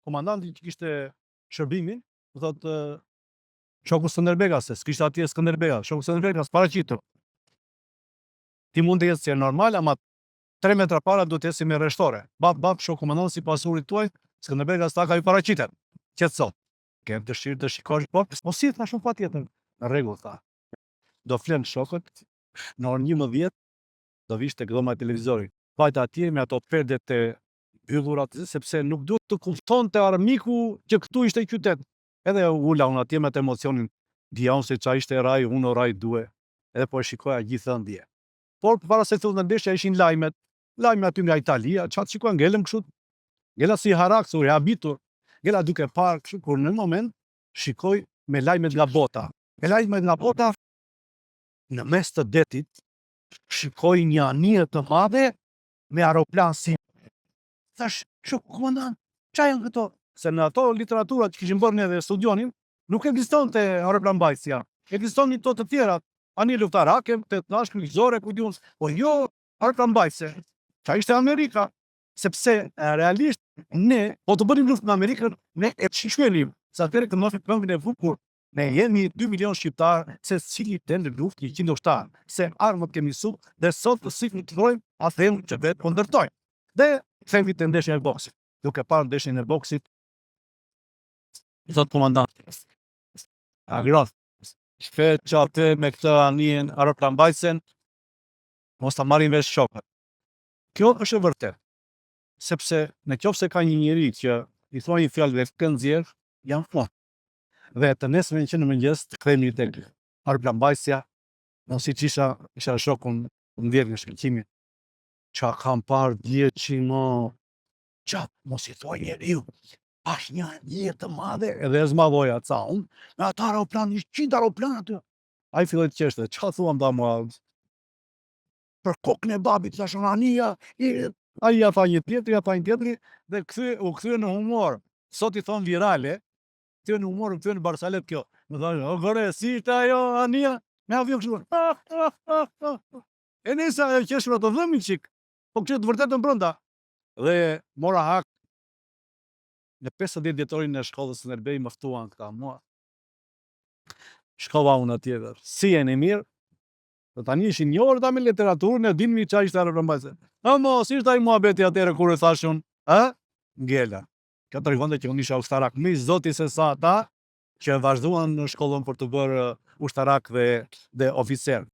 komandanti që kishte shërbimin, më thotë shoku Skënderbega, se s'kishte atje Skënderbega, shoku Skënderbega paraqitur. Ti mund të jesh si normal, ama 3 metra para do të esi me rreshtore. Bap, shoku komandant si pasurit tuaj, Skënderbega s'ta ka i paraqitet. Qetëso. Ke dëshirë të shikosh po? Po si thashun patjetër. Në rregull tha. Do flen shokët në orën 11 do vish tek dhoma e televizorit. Vajta atje me ato perdet e yllurat, sepse nuk duhet të kuptonte armiku që këtu ishte qytet. Edhe ula unë atje me të emocionin, dija unë se qa ishte raj 1, raj 2, edhe po e shikoja gjithë ëndje. Por para se të ndeshja ishin lajme aty nga Italia, çfarë shikoj ngelëm kështu, ngela si haraksur, e habitur, ngela duke parë kështu, kur në moment shikoj me lajmet nga bota. Me lajmet nga bota, në mes të detit, shikoj një anije të madhe me aeroplan si. Thash, shoku komandant, qa janë këto? Se në ato literaturat që kishim bërë edhe studionin, nuk ekzistonte aeroplan mbajtësia. Ekzistonin to të tjerat, anije luftarake, 18 kryqëzore, ku diun, po jo aeroplan mbajtëse. Qa ishte Amerika, sepse realisht ne, po të bënim luftë në Amerikën, ne e shishmelim, sa atëre të nofit këmbin e fukur, ne jemi 2 milion shqiptarë, se cili të në luftë 100 ushtarë, se armët kemi su, dhe sot të si të trojmë, a themu që vetë po ndërtojmë. Dhe themi të ndeshjen e boksit. Duke parë ndeshjen e boksit, zot komandant, agroth, shpet që atë me këtë anijen aeroplan mbajtësen, mos ta marrin vesh shokët. Kjo është e vërtet, sepse në qoftë se ka një njeri që i thua një fjalë dhe kënd nxjerr, janë fort. Dhe të nesërmen që në mëngjes të kthehemi tek aeroplan mbajtësja, siç isha shokun ndjer nga shkëlqimi. Qa kam parë djeqi mo, qa mos i thua njeriu, pash një anije të madhe, edhe e zmadhoja ca unë, me ata aeroplan, 100 aeroplan aty. A i filloj të qeshte, qa thua mda mua? Për kokën e babit, thash anija, a i ja tha një tjetri, dhe u kthye në humor. Sot i thon virale, kthye në humor, kthye në Barsalet kjo. Më thash, o gore, si ishte ajo anija? Me avion kështu. E nisa e qeshur ato dhëmin qik, po kështë të vërtetën brënda. Dhe mora hak, në 50 djetorin e shkollës së Skënderbej më ftuan këta mua. Shkova unë atjetër, si e në mirë, dhe tani ishin një orë ta me literaturën e dinmi qa ishte aeroplan mbajtëse. Mos, ishte ai muhabeti atëherë kur e thashun, ngela. Kjo të regonde që unë isha ushtarak, mi zoti se sa ata që vazhduan në shkollën për të bërë ushtarak dhe oficer.